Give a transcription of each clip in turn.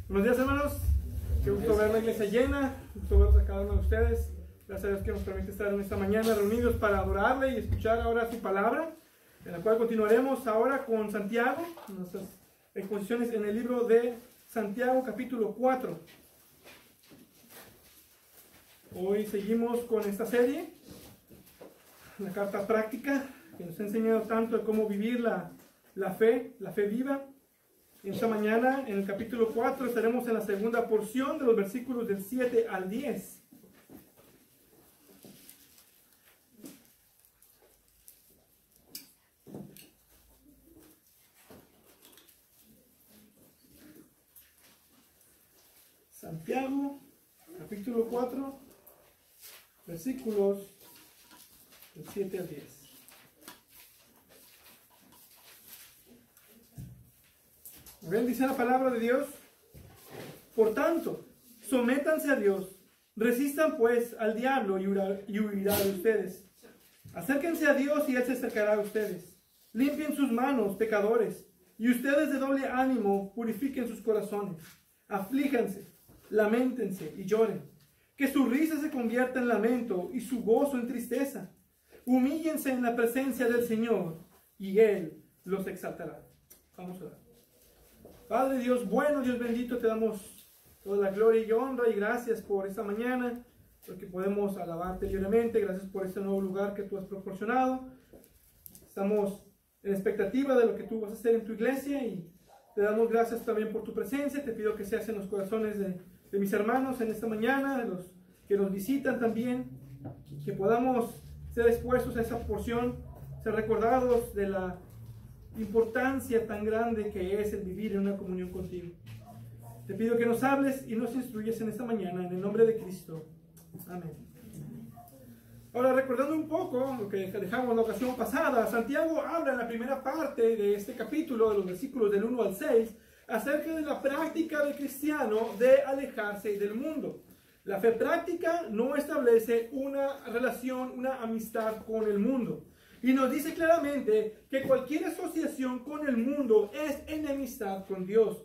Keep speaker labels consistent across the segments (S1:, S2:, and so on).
S1: Buenos días, hermanos. Qué gusto ver la iglesia llena. Gusto verlos a cada uno de ustedes. Gracias a Dios que nos permite estar en esta mañana reunidos para adorarle y escuchar ahora su palabra, en la cual continuaremos ahora con Santiago, nuestras exposiciones en el libro de Santiago, capítulo 4. Hoy seguimos con esta serie, la carta práctica, que nos ha enseñado tanto de cómo vivir la fe viva. En esta mañana, en el capítulo 4, estaremos en la segunda porción de los versículos del 7 al 10. Santiago, capítulo 4, versículos del 7 al 10. Bien, dice la palabra de Dios: por tanto, sométanse a Dios, resistan pues al diablo y huirá de ustedes. Acérquense a Dios y Él se acercará a ustedes. Limpien sus manos, pecadores, y ustedes de doble ánimo purifiquen sus corazones. Aflíjanse, lamentense y lloren. Que su risa se convierta en lamento y su gozo en tristeza. Humíllense en la presencia del Señor y Él los exaltará. Vamos a orar. Padre Dios bueno, Dios bendito, te damos toda la gloria y honra y gracias por esta mañana, porque podemos alabarte libremente. Gracias por este nuevo lugar que tú has proporcionado. Estamos en expectativa de lo que tú vas a hacer en tu iglesia y te damos gracias también por tu presencia. Te pido que seas en los corazones de mis hermanos en esta mañana, de los que nos visitan también, que podamos ser expuestos a esa porción, ser recordados de la importancia tan grande que es el vivir en una comunión contigo. Te pido que nos hables y nos instruyes en esta mañana, en el nombre de Cristo. Amén. Ahora, recordando un poco lo que dejamos la ocasión pasada, Santiago habla en la primera parte de este capítulo, de los versículos del 1 al 6, acerca de la práctica del cristiano de alejarse del mundo. La fe práctica no establece una relación, una amistad con el mundo. Y nos dice claramente que cualquier asociación con el mundo es enemistad con Dios.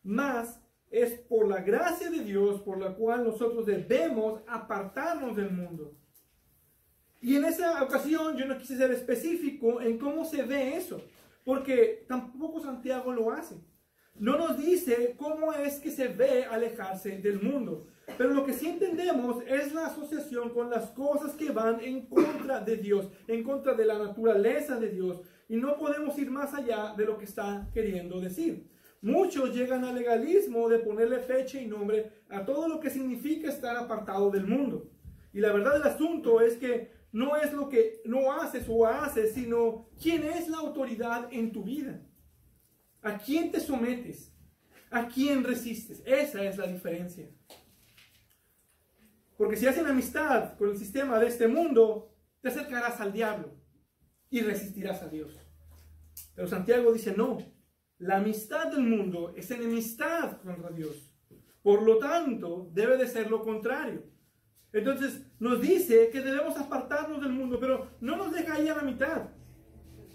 S1: Mas es por la gracia de Dios por la cual nosotros debemos apartarnos del mundo. Y en esa ocasión yo no quise ser específico en cómo se ve eso, porque tampoco Santiago lo hace. No nos dice cómo es que se ve alejarse del mundo. Pero lo que sí entendemos es la asociación con las cosas que van en contra de Dios, en contra de la naturaleza de Dios. Y no podemos ir más allá de lo que está queriendo decir. Muchos llegan al legalismo de ponerle fecha y nombre a todo lo que significa estar apartado del mundo. Y la verdad del asunto es que no es lo que no haces o haces, sino quién es la autoridad en tu vida. ¿A quién te sometes? ¿A quién resistes? Esa es la diferencia. Porque si hacen amistad con el sistema de este mundo, te acercarás al diablo y resistirás a Dios. Pero Santiago dice no, la amistad del mundo es enemistad contra Dios. Por lo tanto, debe de ser lo contrario. Entonces nos dice que debemos apartarnos del mundo, pero no nos deja ahí a la mitad,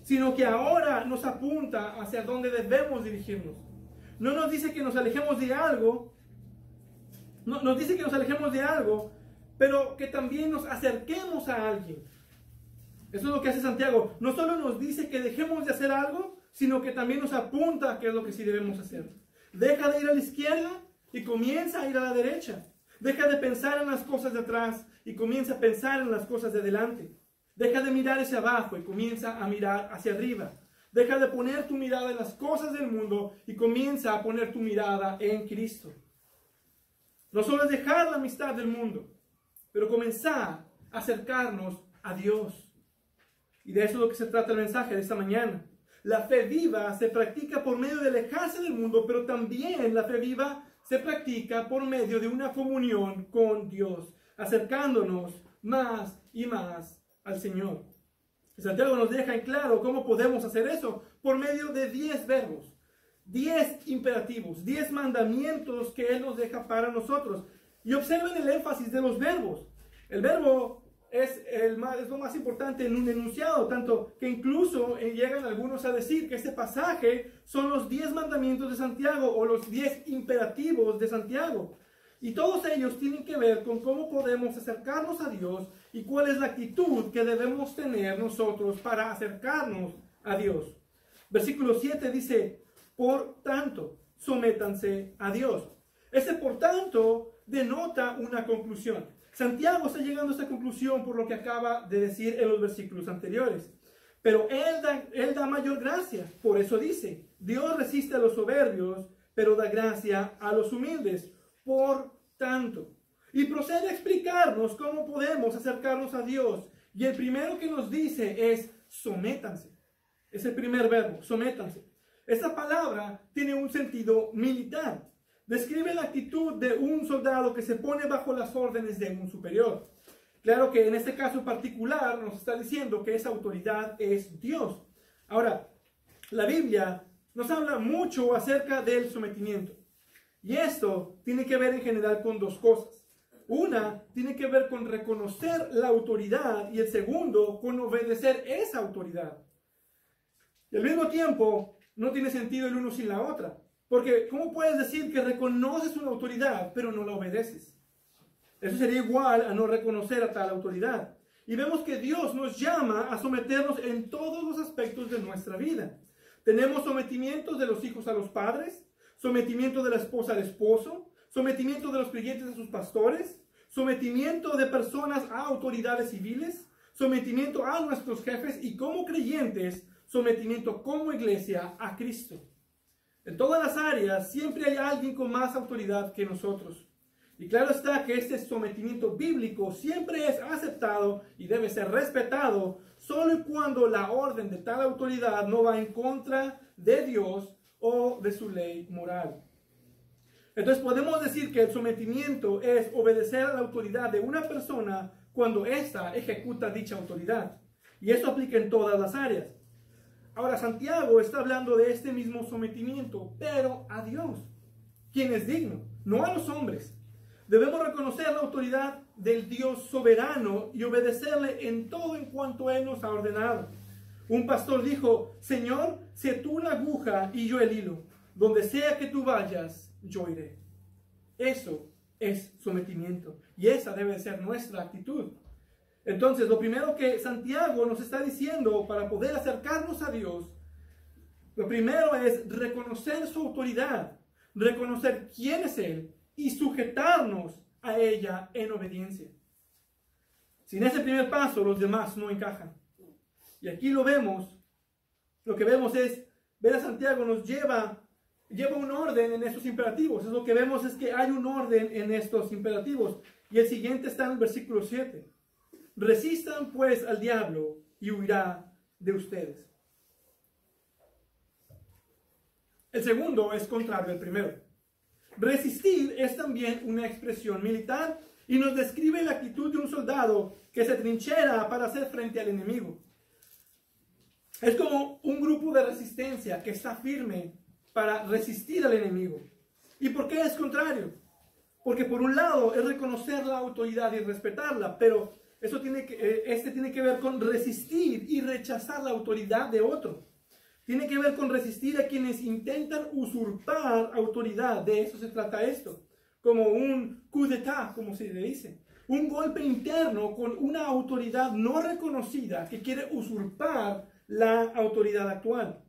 S1: sino que ahora nos apunta hacia dónde debemos dirigirnos. No nos dice que nos alejemos de algo, nos dice que nos alejemos de algo, pero que también nos acerquemos a alguien. Eso es lo que hace Santiago. No solo nos dice que dejemos de hacer algo, sino que también nos apunta a qué es lo que sí debemos hacer. Deja de ir a la izquierda y comienza a ir a la derecha. Deja de pensar en las cosas de atrás y comienza a pensar en las cosas de adelante. Deja de mirar hacia abajo y comienza a mirar hacia arriba. Deja de poner tu mirada en las cosas del mundo y comienza a poner tu mirada en Cristo. No solo es dejar la amistad del mundo, pero comenzar a acercarnos a Dios. Y de eso es lo que se trata el mensaje de esta mañana. La fe viva se practica por medio de alejarse del mundo, pero también la fe viva se practica por medio de una comunión con Dios, acercándonos más y más al Señor. Santiago nos deja en claro cómo podemos hacer eso por medio de 10 verbos, 10 imperativos, 10 mandamientos que Él nos deja para nosotros. Y observen el énfasis de los verbos. El verbo es lo más importante en un enunciado, tanto que incluso llegan algunos a decir que este pasaje son los 10 mandamientos de Santiago o los 10 imperativos de Santiago. Y todos ellos tienen que ver con cómo podemos acercarnos a Dios y cuál es la actitud que debemos tener nosotros para acercarnos a Dios. Versículo 7 dice, por tanto, sométanse a Dios. Ese por tanto denota una conclusión. Santiago está llegando a esta conclusión por lo que acaba de decir en los versículos anteriores. Pero él da mayor gracia. Por eso dice, Dios resiste a los soberbios, pero da gracia a los humildes. Por tanto. Y procede a explicarnos cómo podemos acercarnos a Dios. Y el primero que nos dice es, sométanse. Es el primer verbo, sométanse. Esta palabra tiene un sentido militar. Describe la actitud de un soldado que se pone bajo las órdenes de un superior. Claro que en este caso particular nos está diciendo que esa autoridad es Dios. Ahora, la Biblia nos habla mucho acerca del sometimiento. Y esto tiene que ver en general con dos cosas. Una tiene que ver con reconocer la autoridad y el segundo con obedecer esa autoridad. Y al mismo tiempo no tiene sentido el uno sin la otra. Porque ¿cómo puedes decir que reconoces una autoridad pero no la obedeces? Eso sería igual a no reconocer a tal autoridad. Y vemos que Dios nos llama a someternos en todos los aspectos de nuestra vida. Tenemos sometimientos de los hijos a los padres, sometimiento de la esposa al esposo, sometimiento de los creyentes a sus pastores, sometimiento de personas a autoridades civiles, sometimiento a nuestros jefes y como creyentes, sometimiento como iglesia a Cristo. En todas las áreas siempre hay alguien con más autoridad que nosotros. Y claro está que este sometimiento bíblico siempre es aceptado y debe ser respetado solo y cuando la orden de tal autoridad no va en contra de Dios o de su ley moral. Entonces podemos decir que el sometimiento es obedecer a la autoridad de una persona cuando ésta ejecuta dicha autoridad. Y eso aplica en todas las áreas. Ahora, Santiago está hablando de este mismo sometimiento, pero a Dios, quien es digno, no a los hombres. Debemos reconocer la autoridad del Dios soberano y obedecerle en todo en cuanto Él nos ha ordenado. Un pastor dijo, Señor, sé tú la aguja y yo el hilo. Donde sea que tú vayas, yo iré. Eso es sometimiento y esa debe ser nuestra actitud. Entonces, lo primero que Santiago nos está diciendo para poder acercarnos a Dios, lo primero es reconocer su autoridad, reconocer quién es Él y sujetarnos a ella en obediencia. Sin ese primer paso, los demás no encajan. Y aquí lo que vemos es, ver a Santiago nos lleva un orden en estos imperativos. Es lo que vemos es que hay un orden en estos imperativos. Y el siguiente está en el versículo 7. Resistan pues al diablo y huirá de ustedes. El segundo es contrario al primero. Resistir es también una expresión militar y nos describe la actitud de un soldado que se trinchera para hacer frente al enemigo. Es como un grupo de resistencia que está firme para resistir al enemigo. ¿Y por qué es contrario? Porque por un lado es reconocer la autoridad y respetarla, pero tiene que ver con resistir y rechazar la autoridad de otro. Tiene que ver con resistir a quienes intentan usurpar autoridad. De eso se trata esto. Como un coup d'état, como se le dice. Un golpe interno con una autoridad no reconocida que quiere usurpar la autoridad actual.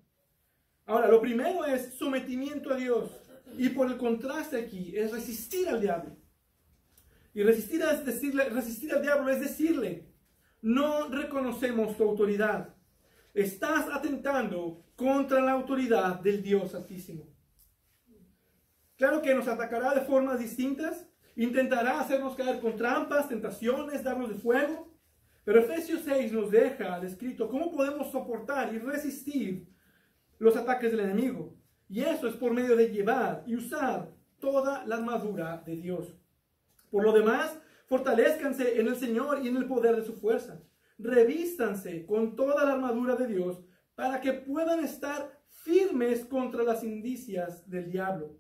S1: Ahora, lo primero es sometimiento a Dios. Y por el contraste aquí es resistir al diablo. Y resistir al diablo es decirle, no reconocemos tu autoridad. Estás atentando contra la autoridad del Dios Altísimo. Claro que nos atacará de formas distintas. Intentará hacernos caer con trampas, tentaciones, darnos de fuego. Pero Efesios 6 nos deja descrito cómo podemos soportar y resistir los ataques del enemigo. Y eso es por medio de llevar y usar toda la armadura de Dios. Por lo demás, fortalezcanse en el Señor y en el poder de su fuerza. Revístanse con toda la armadura de Dios para que puedan estar firmes contra las indicias del diablo.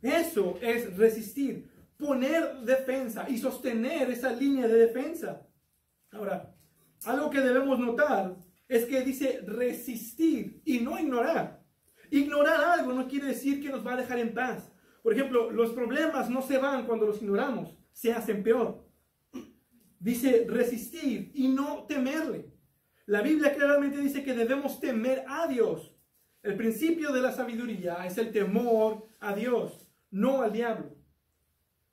S1: Eso es resistir, poner defensa y sostener esa línea de defensa. Ahora, algo que debemos notar es que dice resistir y no ignorar. Ignorar algo no quiere decir que nos va a dejar en paz. Por ejemplo, los problemas no se van cuando los ignoramos, se hacen peor. Dice resistir y no temerle. La Biblia claramente dice que debemos temer a Dios. El principio de la sabiduría es el temor a Dios, no al diablo.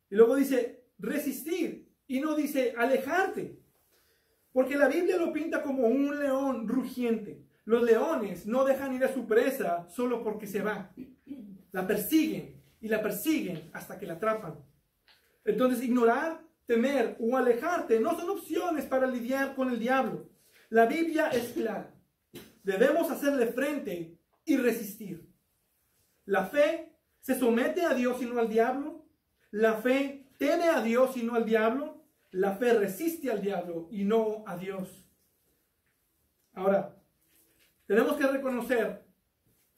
S1: Y luego dice resistir y no dice alejarte. Porque la Biblia lo pinta como un león rugiente. Los leones no dejan ir a su presa solo porque se va. La persiguen y la persiguen hasta que la atrapan. Entonces ignorar, temer o alejarte no son opciones para lidiar con el diablo. La Biblia es clara. Debemos hacerle frente y resistir. La fe se somete a Dios y no al diablo. La fe teme a Dios y no al diablo. La fe resiste al diablo y no a Dios. Ahora, tenemos que reconocer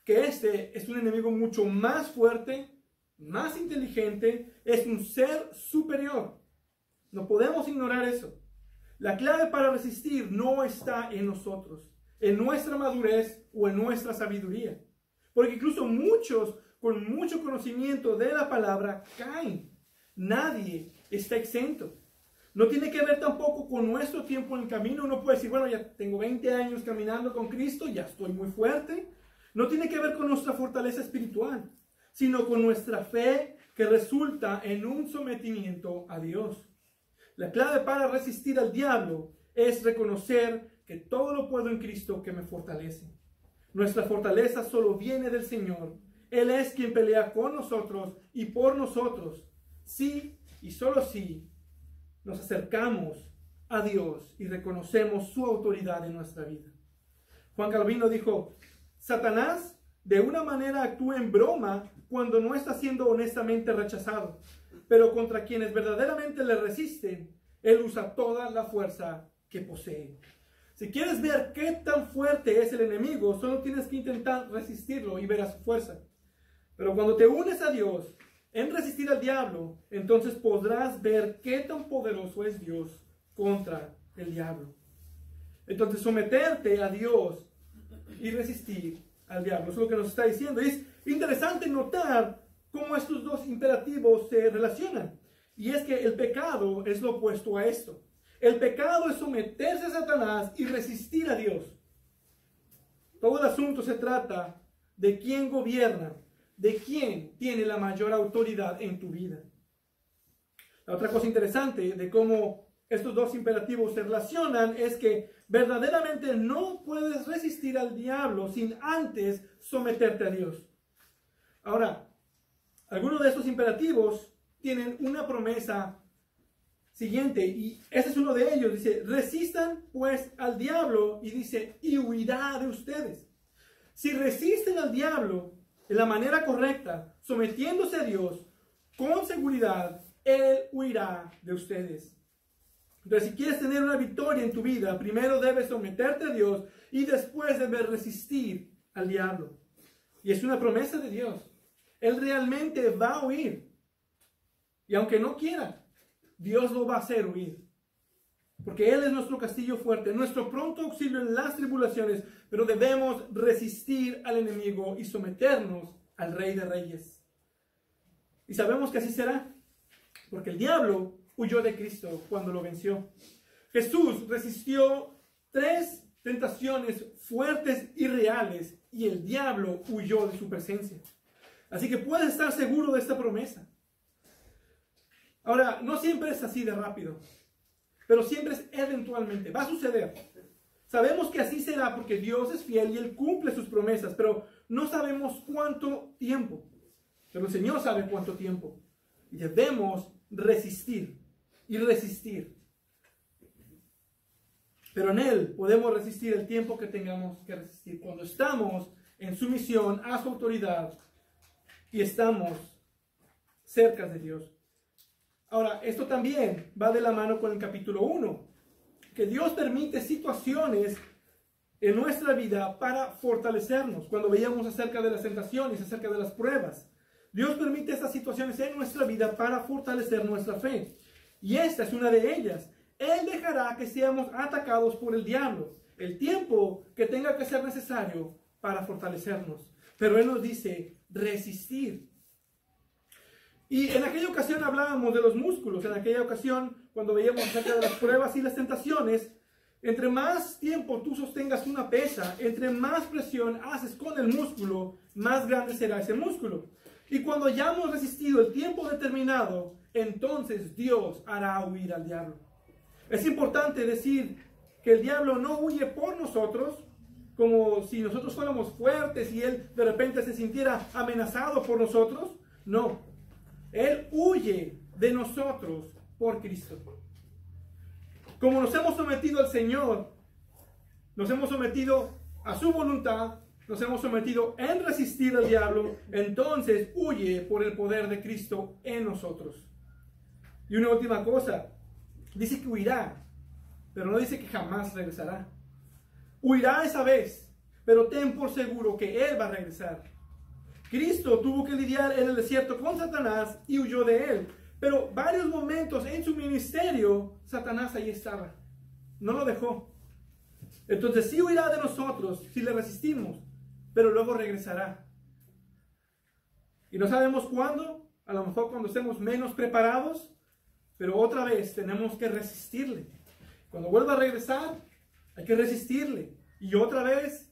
S1: que este es un enemigo mucho más fuerte, más inteligente, es un ser superior. No podemos ignorar eso. La clave para resistir no está en nosotros, en nuestra madurez o en nuestra sabiduría. Porque incluso muchos con mucho conocimiento de la palabra caen. Nadie está exento. No tiene que ver tampoco con nuestro tiempo en el camino. Uno puede decir, bueno, ya tengo 20 años caminando con Cristo, ya estoy muy fuerte. No tiene que ver con nuestra fortaleza espiritual, sino con nuestra fe que resulta en un sometimiento a Dios. La clave para resistir al diablo es reconocer que todo lo puedo en Cristo que me fortalece. Nuestra fortaleza solo viene del Señor. Él es quien pelea con nosotros y por nosotros. Sí y solo sí nos acercamos a Dios y reconocemos su autoridad en nuestra vida. Juan Calvino dijo, Satanás de una manera actúa en broma cuando no está siendo honestamente rechazado, pero contra quienes verdaderamente le resisten, él usa toda la fuerza que posee. Si quieres ver qué tan fuerte es el enemigo, solo tienes que intentar resistirlo y verás su fuerza. Pero cuando te unes a Dios en resistir al diablo, entonces podrás ver qué tan poderoso es Dios contra el diablo. Entonces someterte a Dios y resistir al diablo es lo que nos está diciendo. Y es interesante notar cómo estos dos imperativos se relacionan. Y es que el pecado es lo opuesto a esto. El pecado es someterse a Satanás y resistir a Dios. Todo el asunto se trata de quién gobierna, de quién tiene la mayor autoridad en tu vida. La otra cosa interesante de cómo estos dos imperativos se relacionan es que verdaderamente no puedes resistir al diablo sin antes someterte a Dios. Ahora, algunos de estos imperativos tienen una promesa siguiente, y ese es uno de ellos. Dice, resistan pues al diablo, y dice, y huirá de ustedes. Si resisten al diablo de la manera correcta, sometiéndose a Dios, con seguridad, Él huirá de ustedes. Entonces, si quieres tener una victoria en tu vida, primero debes someterte a Dios y después debes resistir al diablo. Y es una promesa de Dios. Él realmente va a huir. Y aunque no quiera, Dios lo va a hacer huir. Porque Él es nuestro castillo fuerte, nuestro pronto auxilio en las tribulaciones, pero debemos resistir al enemigo y someternos al Rey de Reyes. Y sabemos que así será, porque el diablo huyó de Cristo cuando lo venció. Jesús resistió 3 tentaciones fuertes y reales, y el diablo huyó de su presencia. Así que puedes estar seguro de esta promesa. Ahora, no siempre es así de rápido, pero siempre es eventualmente. Va a suceder. Sabemos que así será porque Dios es fiel y Él cumple sus promesas, pero no sabemos cuánto tiempo. Pero el Señor sabe cuánto tiempo. Y debemos resistir y resistir. Pero en Él podemos resistir el tiempo que tengamos que resistir. Cuando estamos en sumisión a su autoridad y estamos cerca de Dios. Ahora, esto también va de la mano con el capítulo 1, que Dios permite situaciones en nuestra vida para fortalecernos. Cuando veíamos acerca de las tentaciones, acerca de las pruebas, Dios permite estas situaciones en nuestra vida para fortalecer nuestra fe. Y esta es una de ellas. Él dejará que seamos atacados por el diablo, el tiempo que tenga que ser necesario para fortalecernos. Pero Él nos dice resistir. Y en aquella ocasión hablábamos de los músculos. En aquella ocasión, cuando veíamos acerca de las pruebas y las tentaciones, entre más tiempo tú sostengas una pesa, entre más presión haces con el músculo, más grande será ese músculo. Y cuando hayamos resistido el tiempo determinado, entonces Dios hará huir al diablo. Es importante decir que el diablo no huye por nosotros, como si nosotros fuéramos fuertes y él de repente se sintiera amenazado por nosotros. No, él huye de nosotros por Cristo. Como nos hemos sometido al Señor, nos hemos sometido a su voluntad, nos hemos sometido en resistir al diablo, entonces huye por el poder de Cristo en nosotros. Y una última cosa, dice que huirá, pero no dice que jamás regresará. Huirá esa vez, pero ten por seguro que Él va a regresar. Cristo tuvo que lidiar en el desierto con Satanás y huyó de él. Pero varios momentos en su ministerio, Satanás ahí estaba. No lo dejó. Entonces sí huirá de nosotros si le resistimos, pero luego regresará. Y no sabemos cuándo, a lo mejor cuando estemos menos preparados, pero otra vez tenemos que resistirle. Cuando vuelva a regresar, hay que resistirle. Y otra vez,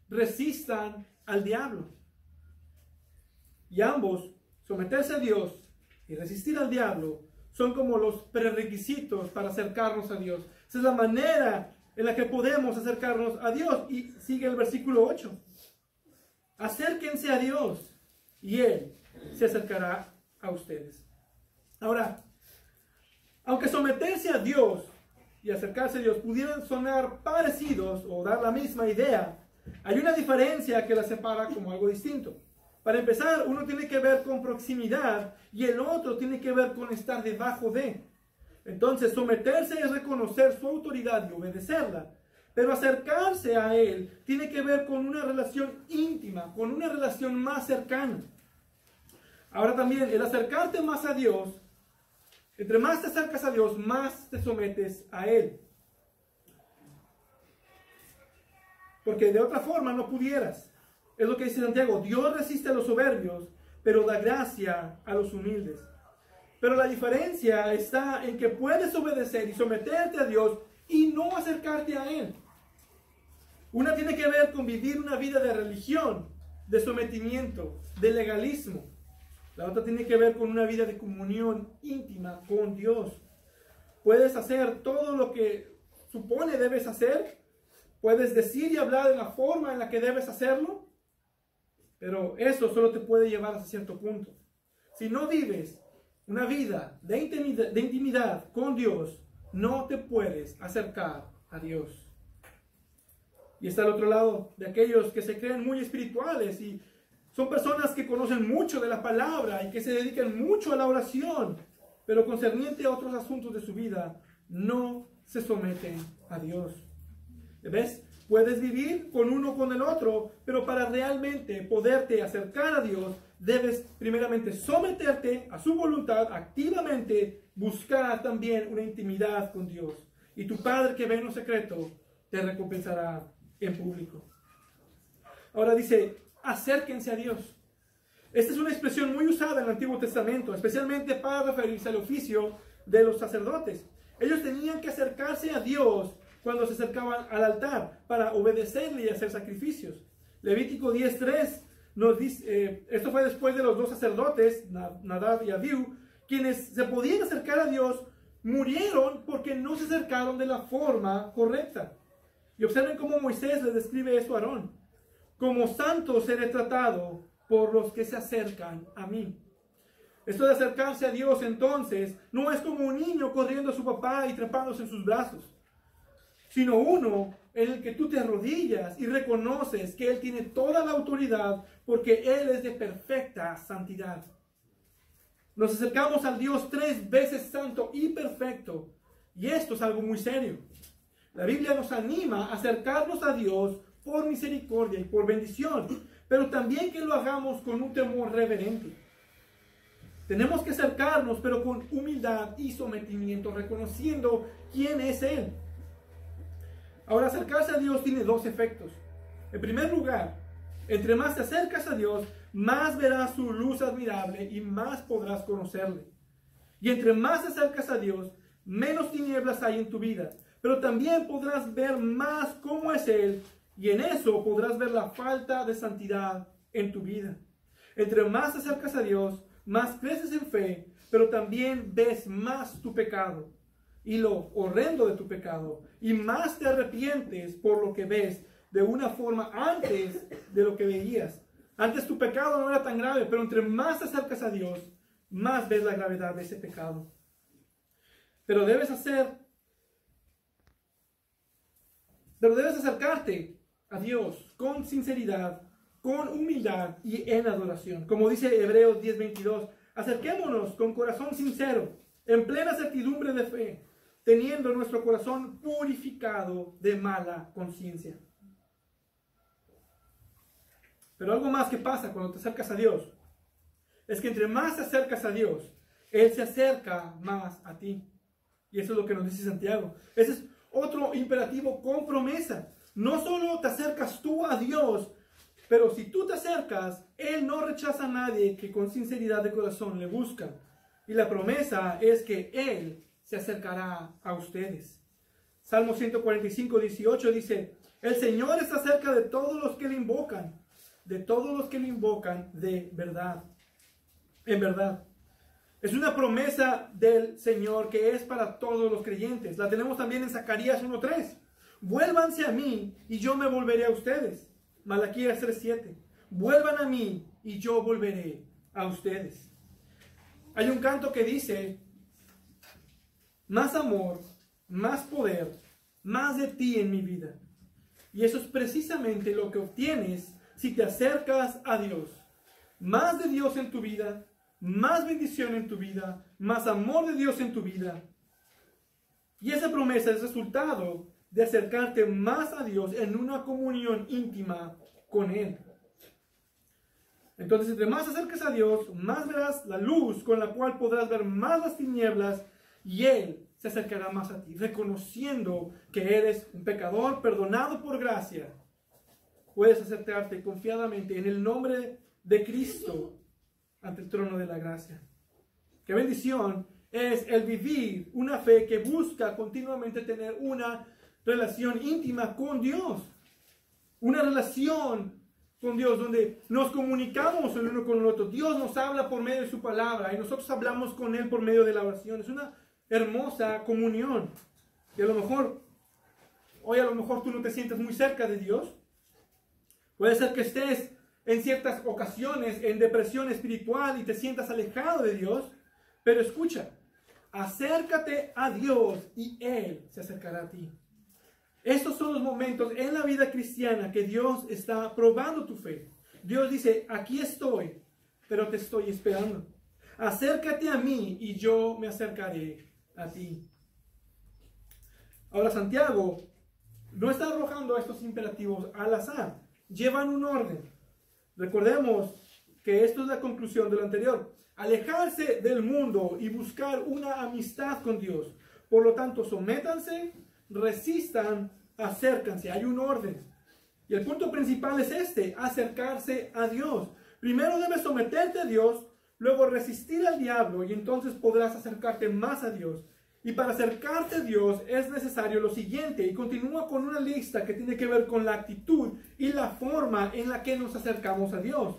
S1: resistan al diablo. Y ambos, someterse a Dios y resistir al diablo, son como los prerequisitos para acercarnos a Dios. Esa es la manera en la que podemos acercarnos a Dios. Y sigue el versículo 8. Acérquense a Dios y Él se acercará a ustedes. Ahora, aunque someterse a Dios y acercarse a Dios pudieran sonar parecidos o dar la misma idea, hay una diferencia que las separa como algo distinto. Para empezar, uno tiene que ver con proximidad y el otro tiene que ver con estar debajo de. Entonces, someterse es reconocer su autoridad y obedecerla. Pero acercarse a Él tiene que ver con una relación íntima, con una relación más cercana. Ahora también, el acercarte más a Dios, entre más te acercas a Dios, más te sometes a Él. Porque de otra forma no pudieras. Es lo que dice Santiago, Dios resiste a los soberbios, pero da gracia a los humildes. Pero la diferencia está en que puedes obedecer y someterte a Dios y no acercarte a Él. Una tiene que ver con vivir una vida de religión, de sometimiento, de legalismo. La otra tiene que ver con una vida de comunión íntima con Dios. Puedes hacer todo lo que supone debes hacer. Puedes decir y hablar de la forma en la que debes hacerlo. Pero eso solo te puede llevar hasta cierto punto. Si no vives una vida de intimidad con Dios, no te puedes acercar a Dios. Y está al otro lado de aquellos que se creen muy espirituales y son personas que conocen mucho de la palabra y que se dedican mucho a la oración, pero concerniente a otros asuntos de su vida, no se someten a Dios. ¿Ves? Puedes vivir con uno o con el otro, pero para realmente poderte acercar a Dios, debes primeramente someterte a su voluntad, activamente buscar también una intimidad con Dios. Y tu Padre que ve en lo secreto, te recompensará en público. Ahora dice, acérquense a Dios. Esta es una expresión muy usada en el Antiguo Testamento, especialmente para referirse al oficio de los sacerdotes. Ellos tenían que acercarse a Dios cuando se acercaban al altar para obedecerle y hacer sacrificios. Levítico 10:3 nos dice, esto fue después de los dos sacerdotes, Nadab y Abiú, quienes se podían acercar a Dios, murieron porque no se acercaron de la forma correcta. Y observen cómo Moisés les describe esto a Aarón. Como santo seré tratado por los que se acercan a mí. Esto de acercarse a Dios entonces no es como un niño corriendo a su papá y trepándose en sus brazos, sino uno en el que tú te arrodillas y reconoces que Él tiene toda la autoridad porque Él es de perfecta santidad. Nos acercamos al Dios 3 veces santo y perfecto, y esto es algo muy serio. La Biblia nos anima a acercarnos a Dios por misericordia y por bendición, pero también que lo hagamos con un temor reverente. Tenemos que acercarnos, pero con humildad y sometimiento, reconociendo quién es Él. Ahora, acercarse a Dios tiene dos efectos. En primer lugar, entre más te acercas a Dios, más verás su luz admirable y más podrás conocerle. Y entre más te acercas a Dios, menos tinieblas hay en tu vida. Pero también podrás ver más cómo es Él, y en eso podrás ver la falta de santidad en tu vida. Entre más te acercas a Dios, más creces en fe, pero también ves más tu pecado y lo horrendo de tu pecado, y más te arrepientes por lo que ves de una forma antes de lo que veías. Antes tu pecado no era tan grave, pero entre más te acercas a Dios, más ves la gravedad de ese pecado. Pero debes acercarte a Dios con sinceridad, con humildad y en adoración. Como dice Hebreos 10:22, acerquémonos con corazón sincero, en plena certidumbre de fe, teniendo nuestro corazón purificado de mala conciencia. Pero algo más que pasa cuando te acercas a Dios es que entre más te acercas a Dios, Él se acerca más a ti. Y eso es lo que nos dice Santiago. Ese es otro imperativo con promesa. No solo te acercas tú a Dios, pero si tú te acercas, Él no rechaza a nadie que con sinceridad de corazón le busca. Y la promesa es que Él se acercará a ustedes. Salmo 145:18 dice, el Señor está cerca de todos los que le invocan, de verdad. En verdad. Es una promesa del Señor que es para todos los creyentes. La tenemos también en Zacarías 1:3. Vuélvanse a mí y yo me volveré a ustedes. Malaquías 3:7. Vuelvan a mí y yo volveré a ustedes. Hay un canto que dice, más amor, más poder, más de ti en mi vida. Y eso es precisamente lo que obtienes si te acercas a Dios. Más de Dios en tu vida, más bendición en tu vida, más amor de Dios en tu vida. Y esa promesa es resultado de acercarte más a Dios en una comunión íntima con Él. Entonces, entre más te acerques a Dios, más verás la luz con la cual podrás ver más las tinieblas, y Él se acercará más a ti, reconociendo que eres un pecador perdonado por gracia. Puedes acercarte confiadamente en el nombre de Cristo ante el trono de la gracia. Qué bendición es el vivir una fe que busca continuamente tener una relación íntima con Dios. Una relación con Dios donde nos comunicamos el uno con el otro. Dios nos habla por medio de su palabra y nosotros hablamos con Él por medio de la oración. Es una hermosa comunión. Y hoy a lo mejor tú no te sientes muy cerca de Dios. Puede ser que estés en ciertas ocasiones en depresión espiritual y te sientas alejado de Dios. Pero escucha, acércate a Dios y Él se acercará a ti. Estos son los momentos en la vida cristiana que Dios está probando tu fe. Dios dice, aquí estoy, pero te estoy esperando. Acércate a mí y yo me acercaré a ti. Ahora Santiago no está arrojando estos imperativos al azar. Llevan un orden. Recordemos que esto es la conclusión de lo anterior. Alejarse del mundo y buscar una amistad con Dios. Por lo tanto, sométanse, resistan, acércanse. Hay un orden. Y el punto principal es acercarse a Dios. Primero debes someterte a Dios, luego resistir al diablo y entonces podrás acercarte más a Dios. Y para acercarte a Dios es necesario lo siguiente, y continúa con una lista que tiene que ver con la actitud y la forma en la que nos acercamos a Dios.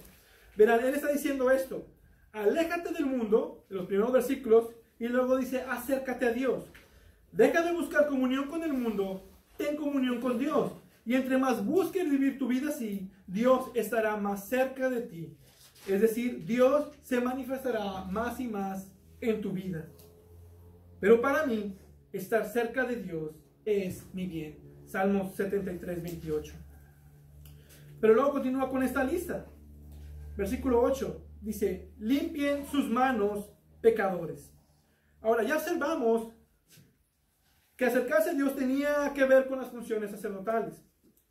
S1: Verán, Él está diciendo esto, aléjate del mundo, en los primeros versículos, y luego dice, acércate a Dios. Deja de buscar comunión con el mundo, ten comunión con Dios. Y entre más busques vivir tu vida así, Dios estará más cerca de ti. Es decir, Dios se manifestará más y más en tu vida. Pero para mí, estar cerca de Dios es mi bien. Salmos 73:28. Pero luego continúa con esta lista. Versículo 8 dice, limpien sus manos, pecadores. Ahora, ya observamos que acercarse a Dios tenía que ver con las funciones sacerdotales.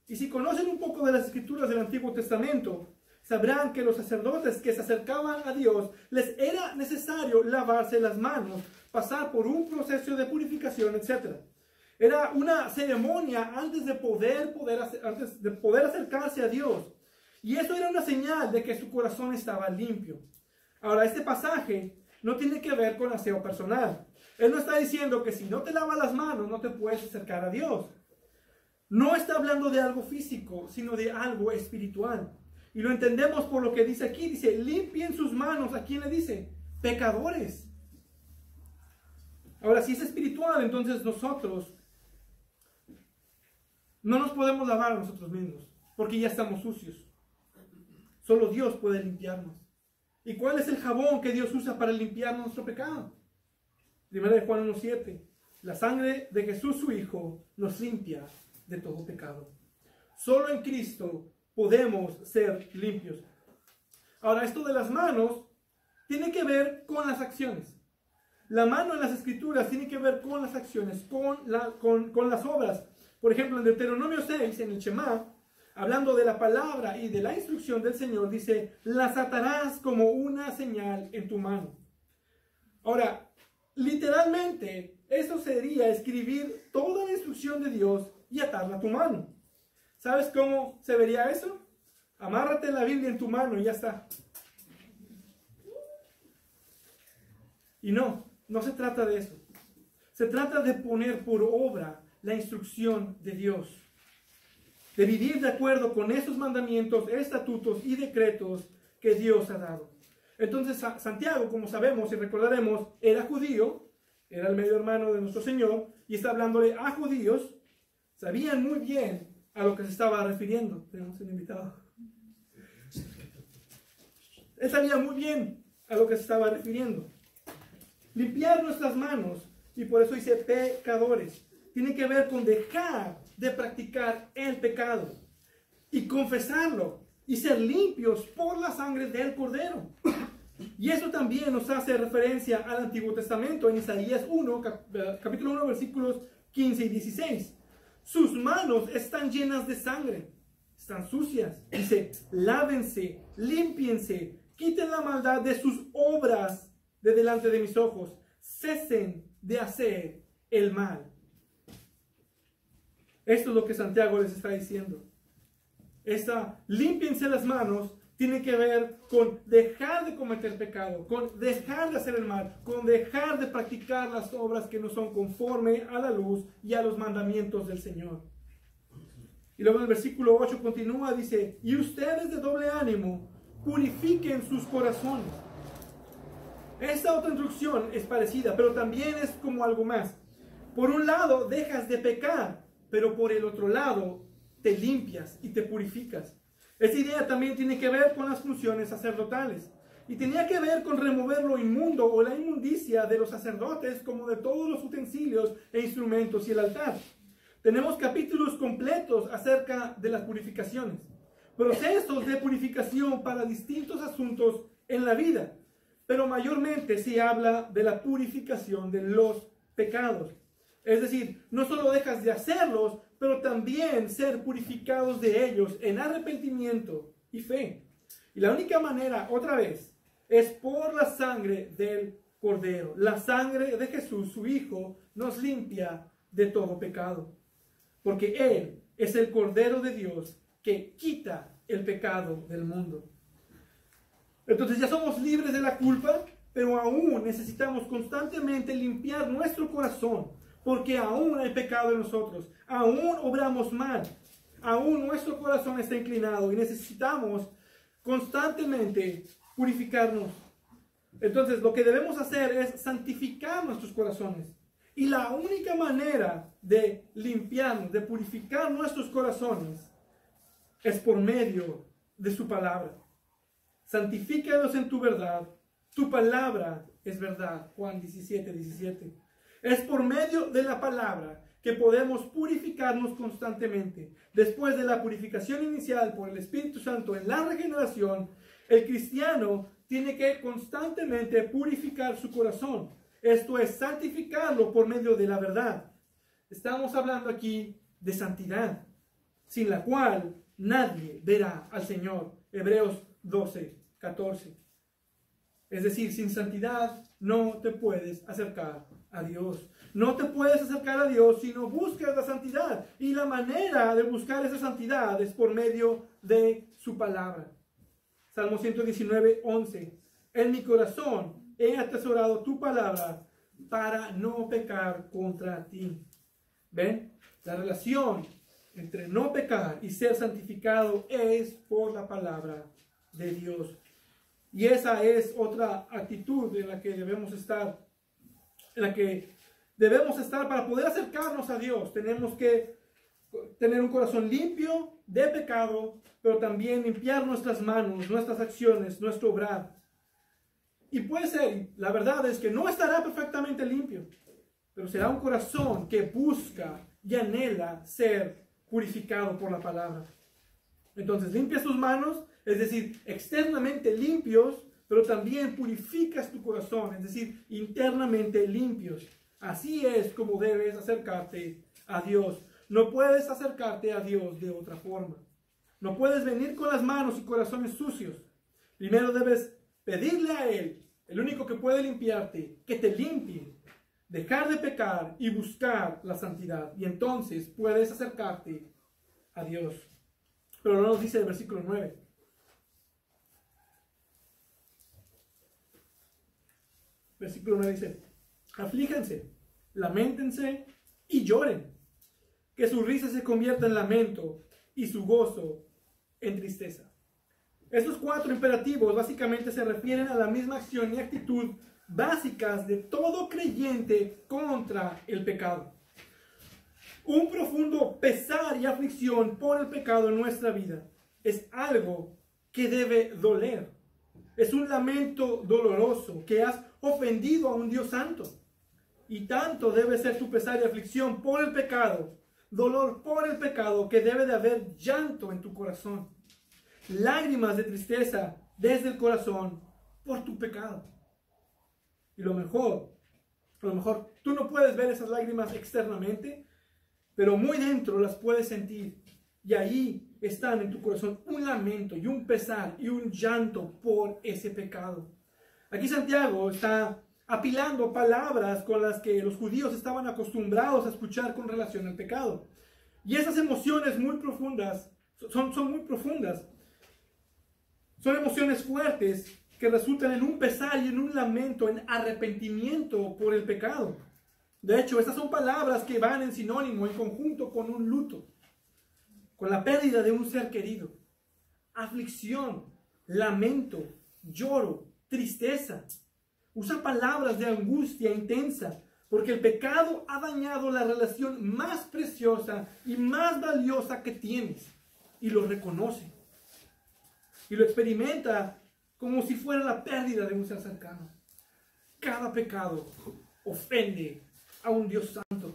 S1: Y si conocen un poco de las escrituras del Antiguo Testamento, sabrán que los sacerdotes que se acercaban a Dios les era necesario lavarse las manos, pasar por un proceso de purificación, etc. Era una ceremonia antes de poder acercarse a Dios. Y eso era una señal de que su corazón estaba limpio. Ahora, este pasaje no tiene que ver con aseo personal. Él no está diciendo que si no te lavas las manos no te puedes acercar a Dios. No está hablando de algo físico, sino de algo espiritual. Y lo entendemos por lo que dice aquí. Dice, limpien sus manos. ¿A quién le dice? Pecadores. Ahora, si es espiritual, entonces nosotros no nos podemos lavar a nosotros mismos, porque ya estamos sucios. Solo Dios puede limpiarnos. ¿Y cuál es el jabón que Dios usa para limpiar nuestro pecado? 1 Juan 1:7. La sangre de Jesús, su Hijo, nos limpia de todo pecado. Solo en Cristo podemos ser limpios. Ahora, esto de las manos tiene que ver con las acciones. La mano en las Escrituras tiene que ver con las acciones, con las obras. Por ejemplo, en Deuteronomio 6, en el Shema, hablando de la palabra y de la instrucción del Señor, dice, las atarás como una señal en tu mano. Ahora, literalmente, eso sería escribir toda la instrucción de Dios y atarla a tu mano. ¿Sabes cómo se vería eso? Amárrate la Biblia en tu mano y ya está. Y no se trata de eso. Se trata de poner por obra la instrucción de Dios. De vivir de acuerdo con esos mandamientos, estatutos y decretos que Dios ha dado. Entonces, Santiago, como sabemos y recordaremos, era judío, era el medio hermano de nuestro Señor, y está hablándole a judíos. Sabían muy bien a lo que se estaba refiriendo. Tenemos un invitado. Él sabía muy bien a lo que se estaba refiriendo. Limpiar nuestras manos, y por eso dice pecadores, tiene que ver con dejar de practicar el pecado y confesarlo y ser limpios por la sangre del Cordero. Y eso también nos hace referencia al Antiguo Testamento en Isaías 1, capítulo 1, versículos 15 y 16. Sus manos están llenas de sangre, están sucias. Dice, lávense, límpiense, quiten la maldad de sus obras de delante de mis ojos, cesen de hacer el mal. Esto es lo que Santiago les está diciendo. Límpiense las manos tiene que ver con dejar de cometer pecado, con dejar de hacer el mal, con dejar de practicar las obras que no son conforme a la luz y a los mandamientos del Señor. Y luego en el versículo 8 continúa, dice, y ustedes de doble ánimo, purifiquen sus corazones. Esta otra instrucción es parecida, pero también es como algo más. Por un lado, dejas de pecar, pero por el otro lado, te limpias y te purificas. Esta idea también tiene que ver con las funciones sacerdotales. Y tenía que ver con remover lo inmundo o la inmundicia de los sacerdotes, como de todos los utensilios e instrumentos y el altar. Tenemos capítulos completos acerca de las purificaciones. Procesos de purificación para distintos asuntos en la vida. Pero mayormente se habla de la purificación de los pecados. Es decir, no solo dejas de hacerlos, pero también ser purificados de ellos en arrepentimiento y fe. Y la única manera, otra vez, es por la sangre del Cordero. La sangre de Jesús, su Hijo, nos limpia de todo pecado. Porque Él es el Cordero de Dios que quita el pecado del mundo. Entonces ya somos libres de la culpa, pero aún necesitamos constantemente limpiar nuestro corazón. Porque aún hay pecado en nosotros, aún obramos mal, aún nuestro corazón está inclinado y necesitamos constantemente purificarnos. Entonces lo que debemos hacer es santificar nuestros corazones. Y la única manera de limpiarnos, de purificar nuestros corazones, es por medio de su palabra. Santifícalos en tu verdad, tu palabra es verdad. Juan 17:17. Es por medio de la palabra que podemos purificarnos constantemente. Después de la purificación inicial por el Espíritu Santo en la regeneración, el cristiano tiene que constantemente purificar su corazón. Esto es santificarlo por medio de la verdad. Estamos hablando aquí de santidad, sin la cual nadie verá al Señor. Hebreos 12, 14. Es decir, sin santidad no te puedes acercar a Dios. No te puedes acercar a Dios si no buscas la santidad. Y la manera de buscar esa santidad es por medio de su palabra. Salmo 119, 11. En mi corazón he atesorado tu palabra para no pecar contra ti. ¿Ven? La relación entre no pecar y ser santificado es por la palabra de Dios. Y esa es otra actitud en la que debemos estar. Para poder acercarnos a Dios. Tenemos que tener un corazón limpio de pecado, pero también limpiar nuestras manos, nuestras acciones, nuestro obrar. Y puede ser, la verdad es que no estará perfectamente limpio, pero será un corazón que busca y anhela ser purificado por la palabra. Entonces limpias tus manos, es decir, externamente limpios, pero también purificas tu corazón, es decir, internamente limpios. Así es como debes acercarte a Dios. No puedes acercarte a Dios de otra forma. No puedes venir con las manos y corazones sucios. Primero debes pedirle a Él, el único que puede limpiarte, que te limpie, dejar de pecar y buscar la santidad. Y entonces puedes acercarte a Dios. Pero no nos dice el versículo 9. Versículo 9 dice: aflíjanse, lamentense y lloren. Que su risa se convierta en lamento y su gozo en tristeza. Estos 4 imperativos básicamente se refieren a la misma acción y actitud básicas de todo creyente contra el pecado. Un profundo pesar y aflicción por el pecado en nuestra vida es algo que debe doler. Es un lamento doloroso que has ofendido a un Dios santo. Y tanto debe ser tu pesar y aflicción por el pecado, dolor por el pecado, que debe de haber llanto en tu corazón. Lágrimas de tristeza desde el corazón por tu pecado. Y a lo mejor tú no puedes ver esas lágrimas externamente, pero muy dentro las puedes sentir. Y ahí están en tu corazón un lamento y un pesar y un llanto por ese pecado. Aquí Santiago está apilando palabras con las que los judíos estaban acostumbrados a escuchar con relación al pecado. Y esas emociones muy profundas, son muy profundas. Son emociones fuertes que resultan en un pesar y en un lamento, en arrepentimiento por el pecado. De hecho, estas son palabras que van en sinónimo, en conjunto con un luto, con la pérdida de un ser querido. Aflicción, lamento, lloro, tristeza. Usa palabras de angustia intensa, porque el pecado ha dañado la relación más preciosa y más valiosa que tienes, y lo reconoce. Y lo experimenta como si fuera la pérdida de un ser cercano. Cada pecado ofende a un Dios santo.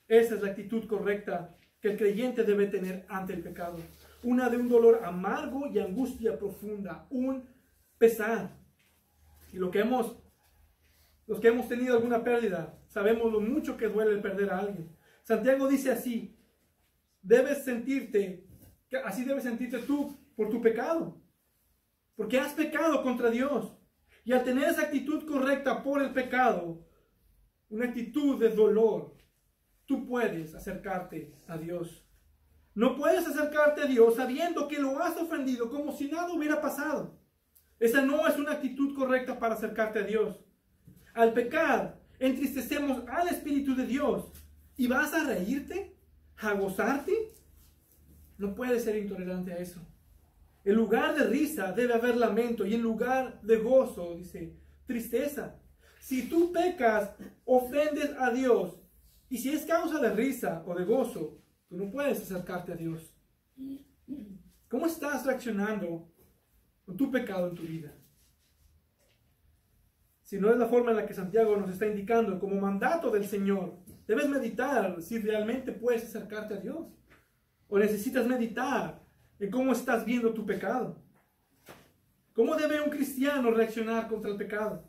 S1: Esa es la actitud correcta que el creyente debe tener ante el pecado. Una de un dolor amargo y angustia profunda, un pesar. Y los que hemos tenido alguna pérdida, sabemos lo mucho que duele el perder a alguien. Santiago dice así: así debes sentirte tú por tu pecado, porque has pecado contra Dios. Y al tener esa actitud correcta por el pecado, una actitud de dolor, tú puedes acercarte a Dios. No puedes acercarte a Dios sabiendo que lo has ofendido como si nada hubiera pasado. Esa no es una actitud correcta para acercarte a Dios. Al pecar, entristecemos al Espíritu de Dios. ¿Y vas a reírte? ¿A gozarte? No puedes ser intolerante a eso. En lugar de risa debe haber lamento, y en lugar de gozo, dice, tristeza. Si tú pecas, ofendes a Dios, y si es causa de risa o de gozo, tú no puedes acercarte a Dios. ¿Cómo estás reaccionando con tu pecado en tu vida? Si no es la forma en la que Santiago nos está indicando como mandato del Señor, debes meditar si realmente puedes acercarte a Dios. O necesitas meditar en cómo estás viendo tu pecado. ¿Cómo debe un cristiano reaccionar contra el pecado?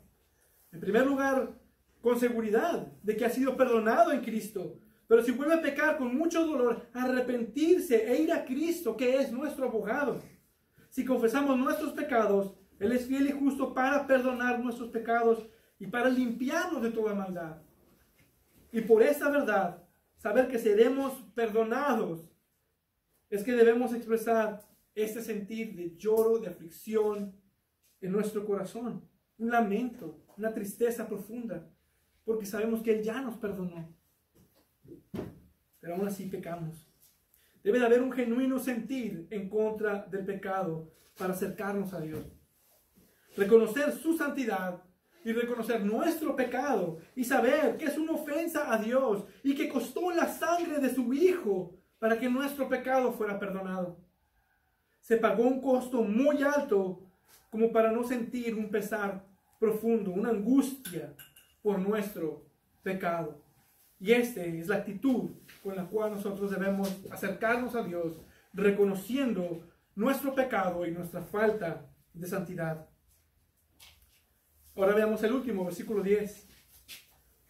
S1: En primer lugar, con seguridad de que ha sido perdonado en Cristo. Pero si vuelve a pecar con mucho dolor, arrepentirse e ir a Cristo, que es nuestro abogado. Si confesamos nuestros pecados, Él es fiel y justo para perdonar nuestros pecados y para limpiarnos de toda maldad. Y por esa verdad, saber que seremos perdonados, es que debemos expresar este sentir de lloro, de aflicción en nuestro corazón. Un lamento, una tristeza profunda, porque sabemos que Él ya nos perdonó. Pero aún así pecamos. Debe de haber un genuino sentir en contra del pecado para acercarnos a Dios. Reconocer su santidad y reconocer nuestro pecado y saber que es una ofensa a Dios y que costó la sangre de su Hijo para que nuestro pecado fuera perdonado. Se pagó un costo muy alto como para no sentir un pesar profundo, una angustia por nuestro pecado. Y esta es la actitud con la cual nosotros debemos acercarnos a Dios, reconociendo nuestro pecado y nuestra falta de santidad. Ahora veamos el último, versículo 10.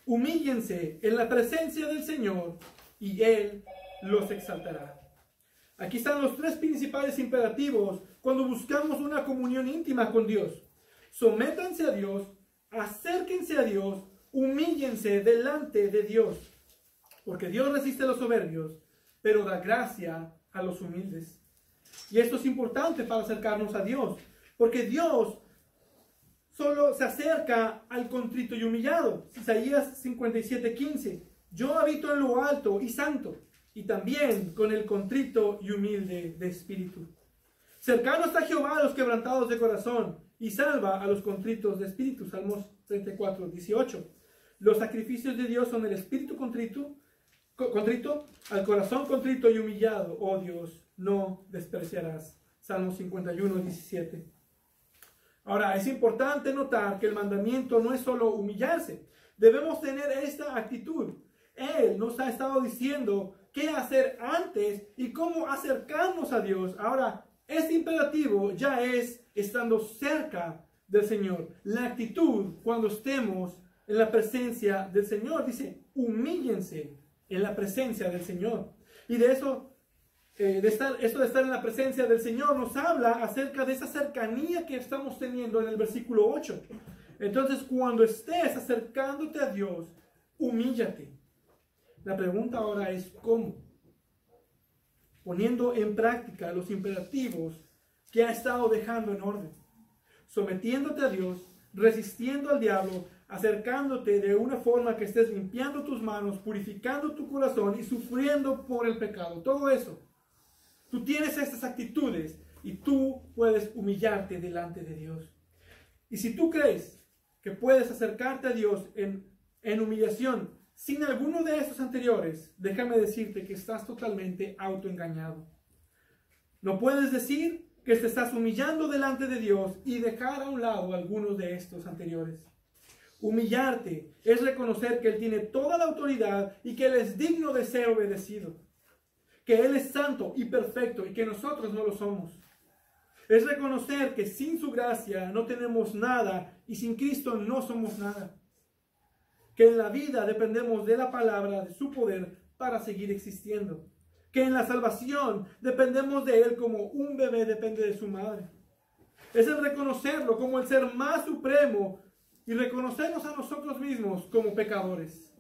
S1: Humíllense en la presencia del Señor y Él los exaltará. Aquí están los tres principales imperativos cuando buscamos una comunión íntima con Dios. Sométanse a Dios, acérquense a Dios, humíllense delante de Dios. Porque Dios resiste a los soberbios, pero da gracia a los humildes. Y esto es importante para acercarnos a Dios, porque Dios solo se acerca al contrito y humillado. Isaías 57:15. Yo habito en lo alto y santo, y también con el contrito y humilde de espíritu. Cercano está Jehová a los quebrantados de corazón, y salva a los contritos de espíritu. Salmos 34:18. Los sacrificios de Dios son el espíritu contrito, al corazón contrito y humillado, oh Dios, no despreciarás. Salmos 51:17. Ahora, es importante notar que el mandamiento no es solo humillarse. Debemos tener esta actitud. Él nos ha estado diciendo qué hacer antes y cómo acercarnos a Dios. Ahora, este imperativo ya es estando cerca del Señor. La actitud cuando estemos en la presencia del Señor, dice, humíllense en la presencia del Señor. Y de eso, esto de estar en la presencia del Señor nos habla acerca de esa cercanía que estamos teniendo en el versículo 8. Entonces, cuando estés acercándote a Dios, humíllate. La pregunta ahora es ¿cómo? Poniendo en práctica los imperativos que ha estado dejando en orden. Sometiéndote a Dios, resistiendo al diablo, acercándote de una forma que estés limpiando tus manos, purificando tu corazón y sufriendo por el pecado. Todo eso. Tú tienes estas actitudes y tú puedes humillarte delante de Dios. Y si tú crees que puedes acercarte a Dios en humillación sin alguno de estos anteriores, déjame decirte que estás totalmente autoengañado. No puedes decir que te estás humillando delante de Dios y dejar a un lado algunos de estos anteriores. Humillarte es reconocer que Él tiene toda la autoridad y que Él es digno de ser obedecido. Que Él es santo y perfecto y que nosotros no lo somos. Es reconocer que sin su gracia no tenemos nada y sin Cristo no somos nada. Que en la vida dependemos de la palabra, de su poder para seguir existiendo. Que en la salvación dependemos de Él como un bebé depende de su madre. Es el reconocerlo como el ser más supremo y reconocernos a nosotros mismos como pecadores.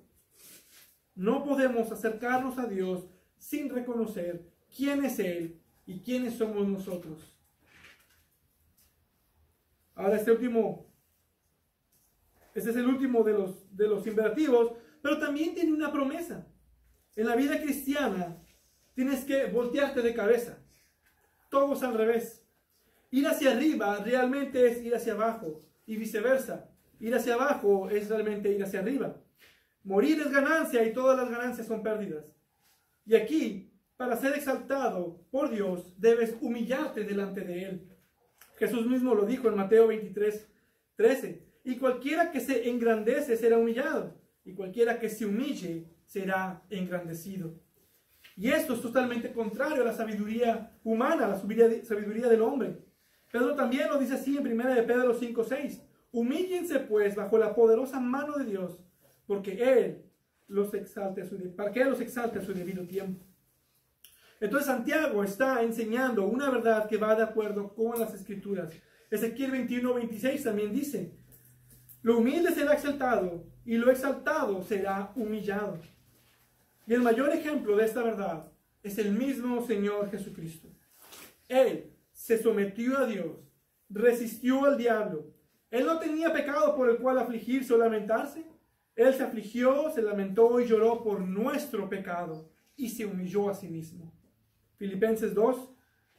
S1: No podemos acercarnos a Dios sin reconocer quién es Él y quiénes somos nosotros. Ahora este es el último de los imperativos, pero también tiene una promesa. En la vida cristiana tienes que voltearte de cabeza. Todo es al revés. Ir hacia arriba realmente es ir hacia abajo y viceversa. Ir hacia abajo es realmente ir hacia arriba. Morir es ganancia y todas las ganancias son pérdidas. Y aquí, para ser exaltado por Dios, debes humillarte delante de Él. Jesús mismo lo dijo en Mateo 23:13. Y cualquiera que se engrandece será humillado, y cualquiera que se humille será engrandecido. Y esto es totalmente contrario a la sabiduría humana, a la sabiduría del hombre. Pedro también lo dice así en 1 de Pedro 5:6. Humíllense pues bajo la poderosa mano de Dios, porque Él los exalte para que Él los exalte a su debido tiempo. Entonces Santiago está enseñando una verdad que va de acuerdo con las Escrituras. Ezequiel 21:26 también dice: lo humilde será exaltado y lo exaltado será humillado. Y el mayor ejemplo de esta verdad es el mismo Señor Jesucristo. Él se sometió a Dios, resistió al diablo. Él no tenía pecado por el cual afligirse o lamentarse. Él se afligió, se lamentó y lloró por nuestro pecado y se humilló a sí mismo. Filipenses 2,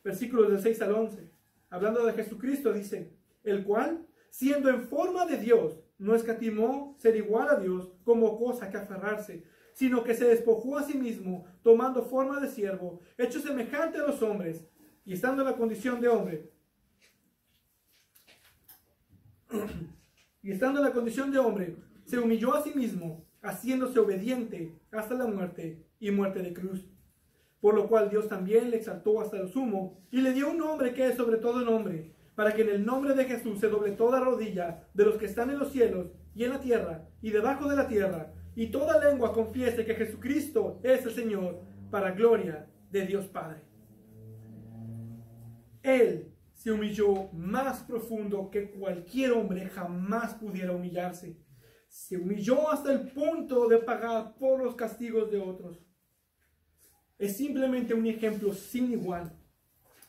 S1: versículos del 6 al 11. Hablando de Jesucristo, dice: el cual, siendo en forma de Dios, no escatimó ser igual a Dios como cosa que aferrarse, sino que se despojó a sí mismo, tomando forma de siervo, hecho semejante a los hombres, y estando en la condición de hombre, se humilló a sí mismo, haciéndose obediente hasta la muerte y muerte de cruz. Por lo cual Dios también le exaltó hasta lo sumo, y le dio un nombre que es sobre todo nombre, para que en el nombre de Jesús se doble toda rodilla de los que están en los cielos y en la tierra y debajo de la tierra, y toda lengua confiese que Jesucristo es el Señor, para gloria de Dios Padre. Él se humilló más profundo que cualquier hombre jamás pudiera humillarse. Se humilló hasta el punto de pagar por los castigos de otros. Es simplemente un ejemplo sin igual,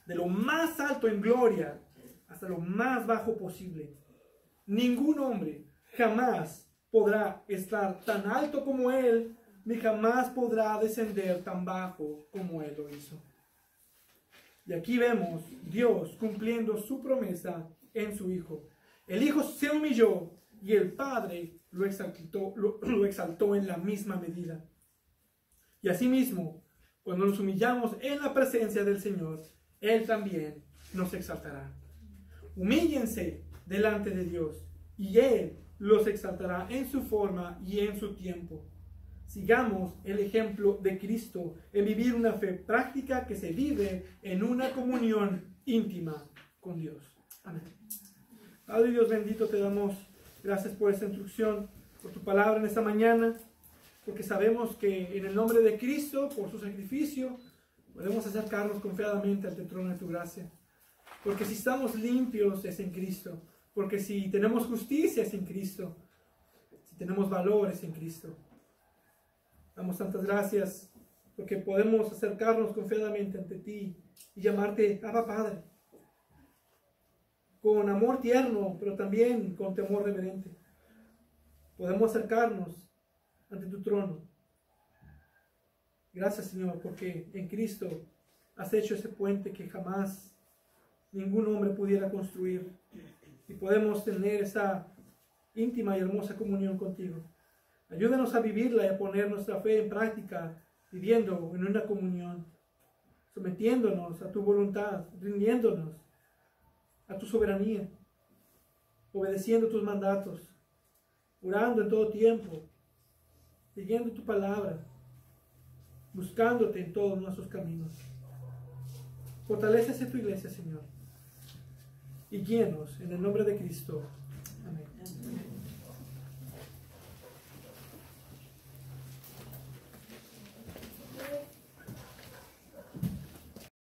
S1: de lo más alto en gloria hasta lo más bajo posible. Ningún hombre jamás podrá estar tan alto como Él, ni jamás podrá descender tan bajo como Él lo hizo. Y aquí vemos Dios cumpliendo su promesa en su Hijo. El Hijo se humilló y el Padre lo exaltó en la misma medida. Y asimismo, cuando nos humillamos en la presencia del Señor, Él también nos exaltará. Humíllense delante de Dios y Él los exaltará en su forma y en su tiempo. Sigamos el ejemplo de Cristo en vivir una fe práctica que se vive en una comunión íntima con Dios. Amén. Padre Dios bendito, te damos gracias por esta instrucción, por tu palabra en esta mañana, porque sabemos que en el nombre de Cristo, por su sacrificio, podemos acercarnos confiadamente ante el trono de tu gracia. Porque si estamos limpios es en Cristo, porque si tenemos justicia es en Cristo, si tenemos valor es en Cristo. Damos tantas gracias porque podemos acercarnos confiadamente ante ti y llamarte Abba Padre, con amor tierno, pero también con temor reverente. Podemos acercarnos ante tu trono. Gracias, Señor, porque en Cristo has hecho ese puente que jamás ningún hombre pudiera construir, y podemos tener esa íntima y hermosa comunión contigo. Ayúdanos a vivirla y a poner nuestra fe en práctica, viviendo en una comunión, sometiéndonos a tu voluntad, rindiéndonos a tu soberanía, obedeciendo tus mandatos, orando en todo tiempo, siguiendo tu palabra, buscándote en todos nuestros caminos. Fortalécese tu iglesia, Señor, y guíenos en el nombre de Cristo. Amén.